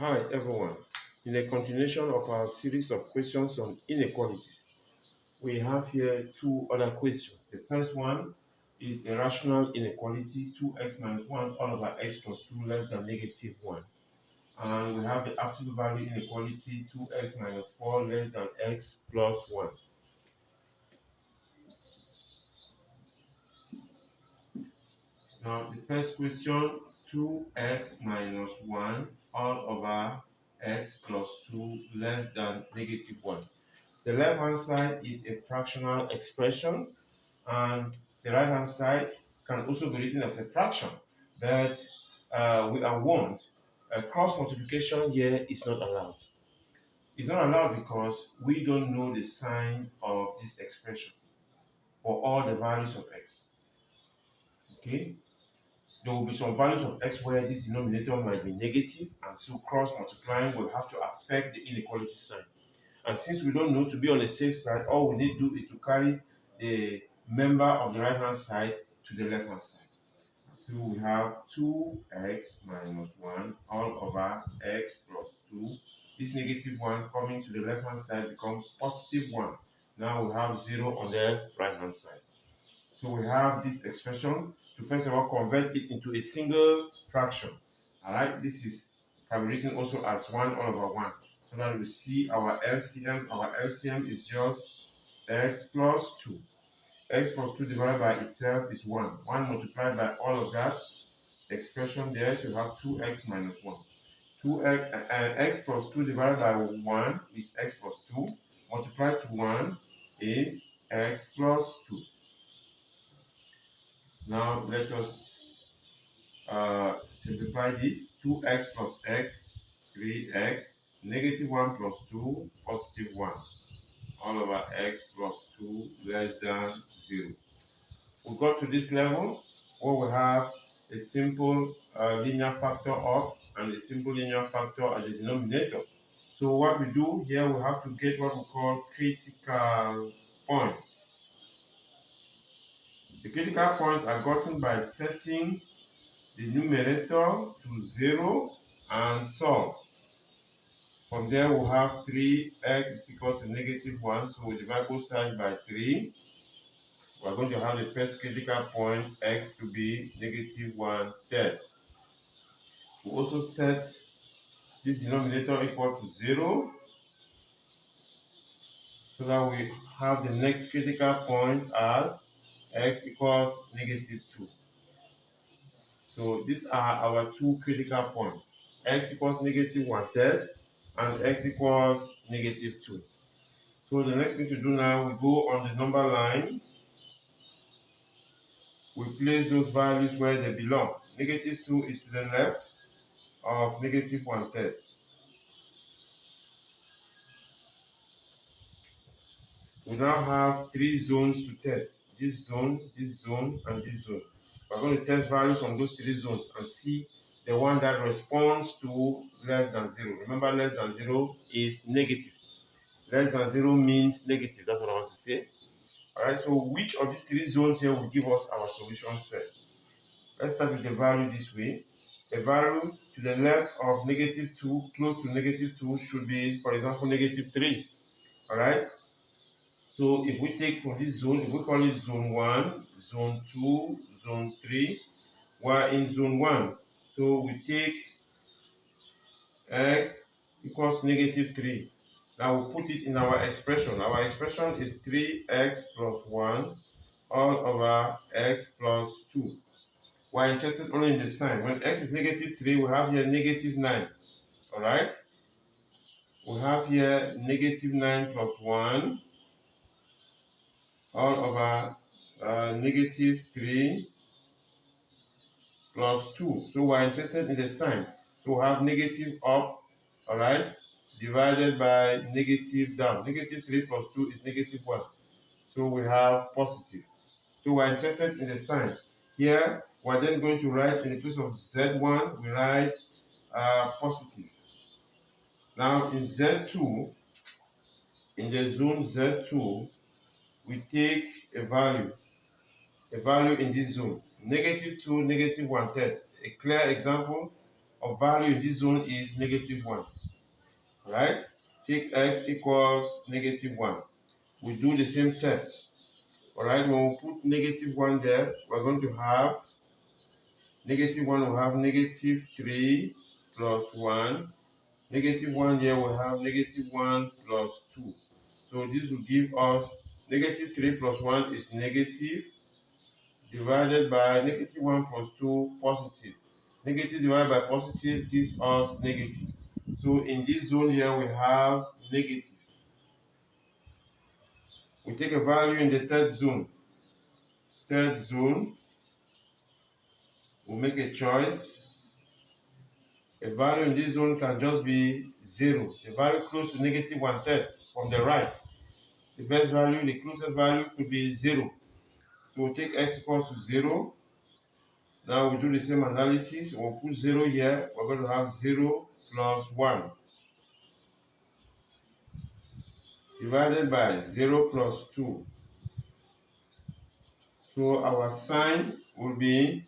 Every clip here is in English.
Hi everyone. In a continuation of our series of questions on inequalities, we have here two other questions. The first one is a rational inequality 2x minus 1 all over x plus 2 less than negative 1. And we have the absolute value inequality 2x minus 4 less than x plus 1. Now the first question, 2x minus 1 all over x plus 2 less than negative 1. The left hand side is a fractional expression, and the right hand side can also be written as a fraction. But we are warned, cross multiplication here is not allowed. It's not allowed because we don't know the sign of this expression for all the values of x. Okay? There will be some values of x where this denominator might be negative, and so cross multiplying will have to affect the inequality sign. And since we don't know, to be on the safe side, all we need to do is to carry the member of the right hand side to the left hand side. So we have 2x minus 1 all over x plus 2. This negative 1 coming to the left hand side becomes positive 1. Now we have 0 on the right hand side. So we have this expression to first of all convert it into a single fraction. Alright, this is can be written also as 1 all over 1. So that we see our LCM. Our LCM is just x plus 2. X plus 2 divided by itself is 1. 1 multiplied by all of that expression there, so you have 2x minus 1. 2x, x plus 2 divided by 1 is x plus 2. Multiplied to 1 is x plus 2. Now let us simplify this. 2x plus x, 3x, negative 1 plus 2, positive 1, all over x plus 2 less than 0. We got to this level where we have a simple linear factor up and a simple linear factor at the denominator. So what we do here, we have to get what we call critical points. The critical points are gotten by setting the numerator to 0 and solve. From there we have 3x is equal to negative 1, so we divide both sides by 3. We're going to have the first critical point x to be negative 1/3. We also set this denominator equal to 0 so that we have the next critical point as x equals negative 2. So these are our two critical points. X equals negative 1/3 and x equals negative 2. So the next thing to do now, we go on the number line. We place those values where they belong. Negative 2 is to the left of negative 1/3. We now have three zones to test. This zone, and this zone. We're going to test values from those three zones and see the one that responds to less than 0. Remember, less than 0 is negative. Less than 0 means negative. That's what I want to say. Alright, so which of these three zones here will give us our solution set? Let's start with the value this way. The value to the left of negative 2, close to negative 2, should be, for example, negative 3. Alright? So if we take from this zone, if we call it zone 1, zone 2, zone 3, we're in zone 1. So we take x equals negative 3. Now we put it in our expression. Our expression is 3x plus 1 all over x plus 2. We're interested only in the sign. When x is negative 3, we have here negative 9. Alright? We have here negative 9 plus 1 all over negative 3 plus 2. So we're interested in the sign. So we have negative up, alright, divided by negative down. Negative 3 plus 2 is negative 1. So we have positive. So we're interested in the sign. Here, we're then going to write in the place of Z1, we write positive. Now in Z2, in the zone Z2, we take a value in this zone. Negative 2, negative 1/3. A clear example of value in this zone is -1. Alright? Take x equals -1. We do the same test. Alright, when we put -1 there, we're going to have -1 will have -3 plus 1. -1 here will have -1 plus 2. So this will give us -3 plus 1 is negative, divided by -1 plus 2 positive. Negative divided by positive gives us negative. So in this zone here we have negative. We take a value in the third zone. Third zone, we'll make a choice. A value in this zone can just be 0. The value close to -1/3 from the right. The best value, the closest value could be 0. So we'll take x equals to 0. Now we do the same analysis. We'll put 0 here. We're going to have 0 plus 1 divided by 0 plus 2. So our sign will be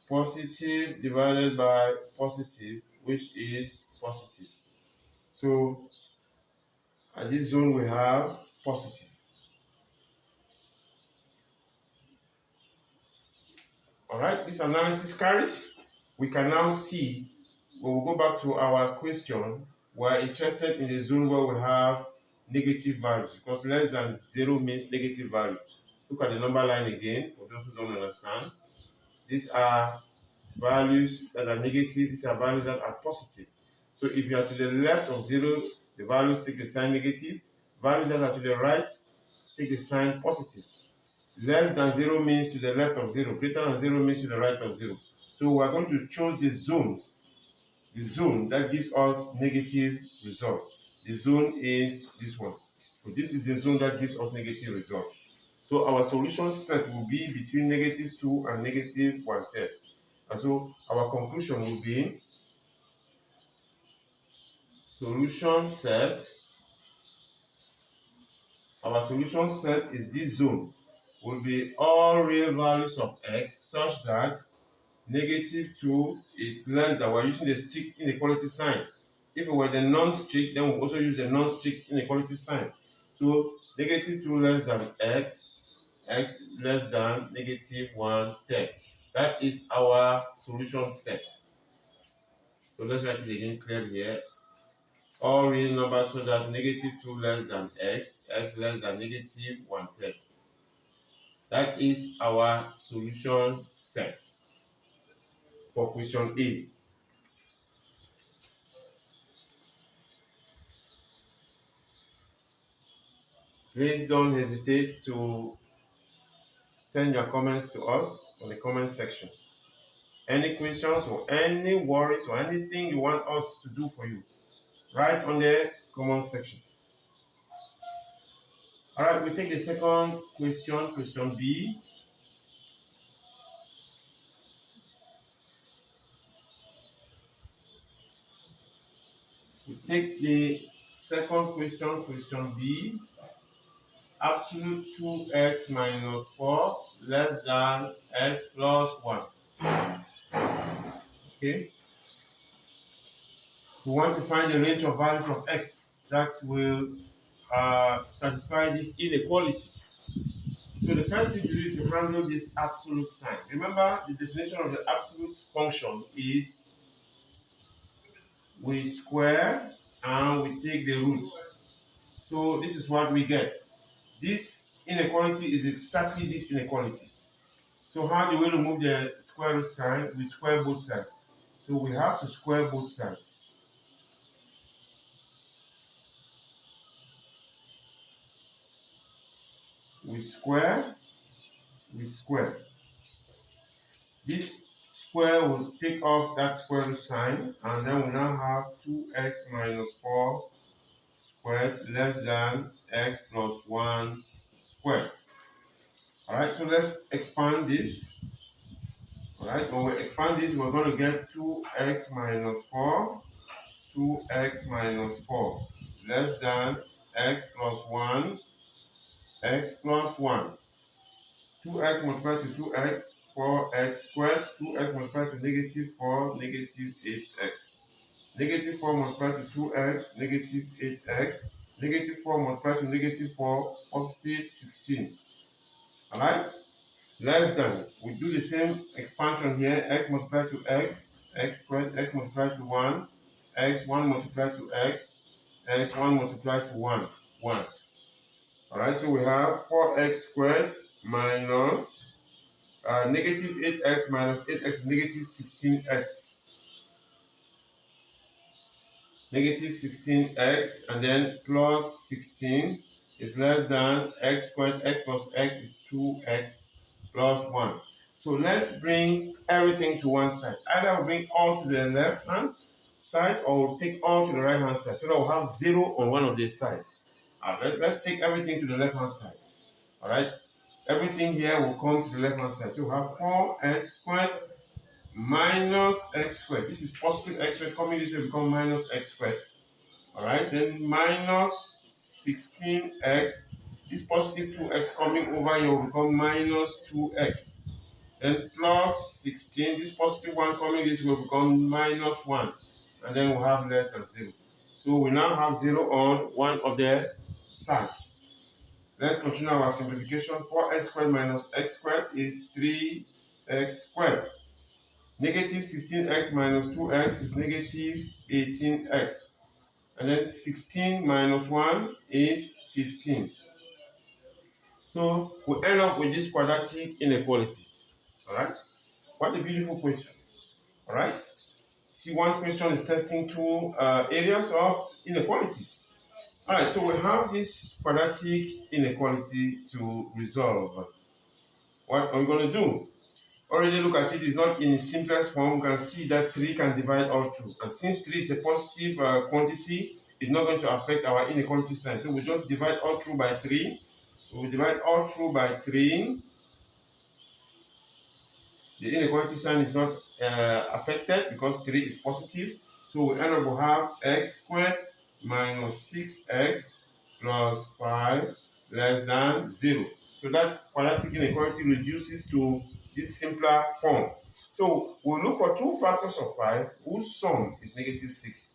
positive divided by positive, which is positive. So at this zone we have positive. Alright, this analysis carried. We can now see, when we go back to our question, we're interested in the zone where we have negative values, because less than 0 means negative value. Look at the number line again, for those who don't understand. These are values that are negative, these are values that are positive. So if you are to the left of 0, the values take the sign negative. Values that are to the right take the sign positive. Less than 0 means to the left of 0. Greater than 0 means to the right of 0. So we are going to choose the zones. The zone that gives us negative result. The zone is this one. So this is the zone that gives us negative result. So our solution set will be between -2 and -1/3. And so our conclusion will be solution set. Our solution set is this zone. Will be all real values of x such that -2 is less than, we're using the strict inequality sign. If it were the non-strict, then we'll also use the non-strict inequality sign. So -2 less than x, x less than -1/3. That is our solution set. So let's write it again clearly here. All real numbers so that -2 less than x, x less than -1/3. That is our solution set for question A. Please don't hesitate to send your comments to us on the comment section. Any questions or any worries or anything you want us to do for you, write on the comment section. All right, we take the second question, question B. We take the second question, question B. Absolute 2x minus 4 less than x plus 1. Okay. We want to find the range of values of x that will satisfy this inequality. So the first thing to do is to handle this absolute sign. Remember, the definition of the absolute function is we square and we take the root. So this is what we get. This inequality is exactly this inequality. So how do we remove the square root sign? We square both sides. So we have to square both sides. We square, we square. This square will take off that square root sign, and then we now have 2x minus 4 squared less than x plus 1 squared. Alright, so let's expand this. Alright, when we expand this, we're going to get 2x minus 4, 2x minus 4 less than x plus 1, x plus 1. 2x multiplied to 2x, 4x squared, 2x multiplied to negative 4, negative 8x. Negative 4 multiplied to 2x, negative 8x. Negative 4 multiplied to negative 4, positive 16. Alright? Less than. We do the same expansion here. X multiplied to x squared, x multiplied to 1, x1 multiplied to x1 multiplied to 1. Alright, so we have 4x squared minus negative 8x minus 8x is negative 16x. Negative 16x and then plus 16 is less than x squared. X plus x is 2x plus 1. So let's bring everything to one side. Either we'll bring all to the left hand side or we'll take all to the right hand side so that we'll have 0 on one of these sides. Let's take everything to the left hand side. Alright, everything here will come to the left hand side. So we'll have 4x squared minus x squared. This is positive x squared coming this way become minus x squared. Alright, then minus 16x. This positive 2x coming over here will become minus 2x. Then plus 16. This positive 1 coming this will become minus 1. And then we'll have less than 0. So we now have 0 on one of the sides. Let's continue our simplification. 4x squared minus x squared is 3x squared. Negative 16x minus 2x is negative 18x. And then 16 minus 1 is 15. So we end up with this quadratic inequality. Alright? What a beautiful question. Alright? See, one question is testing two areas of inequalities. Alright, so we have this quadratic inequality to resolve. What are we going to do? Already look at it, it's not in its simplest form. We can see that 3 can divide all 2. And since 3 is a positive quantity, it's not going to affect our inequality sign. So we just divide all through by 3. We divide all through by 3. The inequality sign is not affected because 3 is positive. So we end up with have x squared minus 6x plus 5 less than 0. So that quadratic inequality reduces to this simpler form. So we'll look for two factors of 5 whose sum is negative 6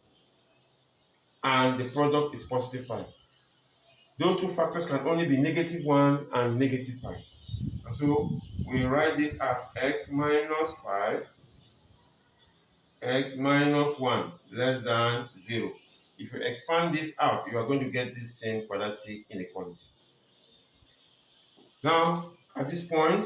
and the product is positive 5. Those two factors can only be negative 1 and negative 5. And so we write this as x minus 5, x minus 1 less than 0. If you expand this out, you are going to get this same quadratic inequality. Now, at this point,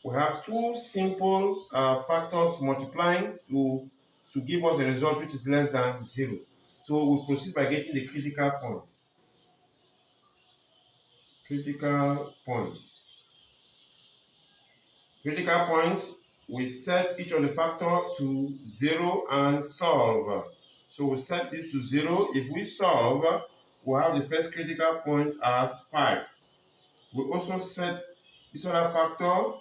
we have two simple factors multiplying to give us a result which is less than 0. So we proceed by getting the critical points. Critical points. Critical points, we set each of the factor to 0 and solve. So we set this to 0. If we solve, we'll have the first critical point as 5. We also set this other factor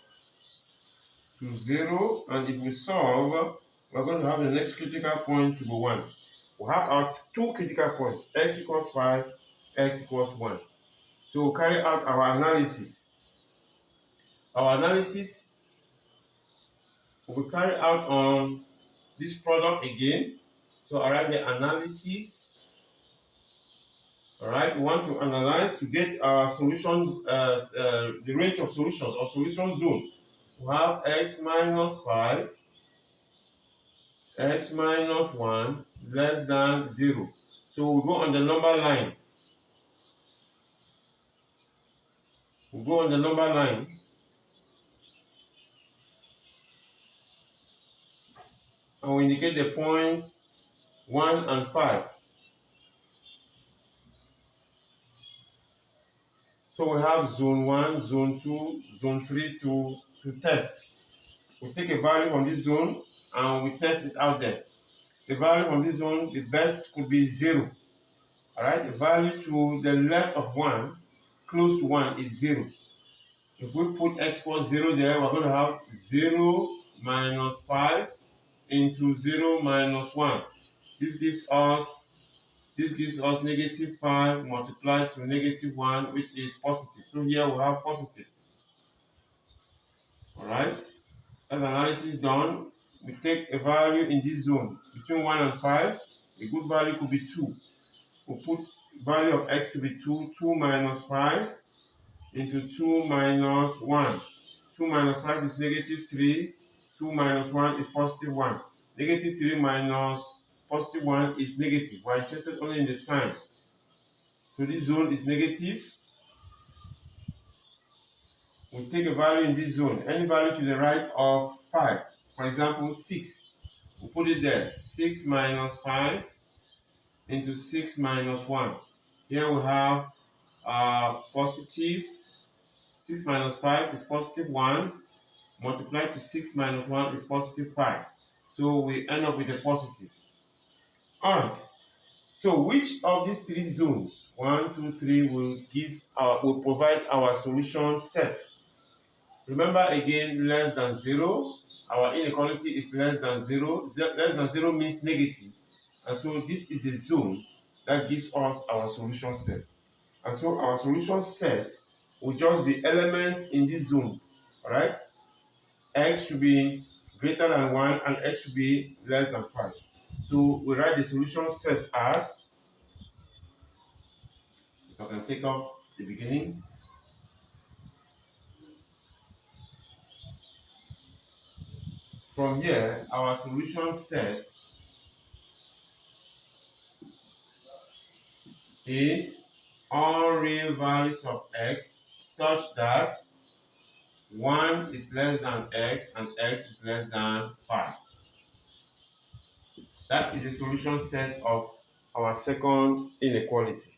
to 0, and if we solve, we're going to have the next critical point to be 1. We have our two critical points, x equals 5, x equals 1. So we'll carry out our analysis. Our analysis will be carried out on this product again. So I write the analysis. Alright, we want to analyze to get our solutions, the range of solutions or solution zone. We have x minus 5, x minus 1 less than 0. So we go on the number line. We go on the number line. And we indicate the points 1 and 5. So we have zone 1, zone 2, zone 3 to test. We take a value from this zone and we test it out there. The value from this zone, the best could be 0. Alright, the value to the left of 1, close to 1, is 0. If we put x equals 0 there, we're going to have 0 minus 5 into 0 minus 1. This gives us negative 5 multiplied to negative 1, which is positive. So here we have positive. Alright? That's analysis done. We take a value in this zone between 1 and 5. A good value could be 2. We put value of x to be 2. 2 minus 5 into 2 minus 1. 2 minus 5 is negative 3. 2 minus 1 is positive 1. Negative 3 minus positive 1 is negative. We're interested only in the sign. So this zone is negative. We take a value in this zone. Any value to the right of 5. For example, 6. We put it there. 6 minus 5 into 6 minus 1. Here we have positive. 6 minus 5 is positive 1. Multiplied to 6 minus 1 is positive 5. So we end up with a positive. Alright. So which of these three zones, 1, 2, 3, will provide our solution set? Remember again, less than 0. Our inequality is less than 0. Less than 0 means negative. And so this is a zone that gives us our solution set. And so our solution set will just be elements in this zone. Alright? X should be greater than 1 and x should be less than 5. So we write the solution set as, if I can take off the beginning, from here our solution set is all real values of x such that 1 is less than x and x is less than 5. That is the solution set of our second inequality.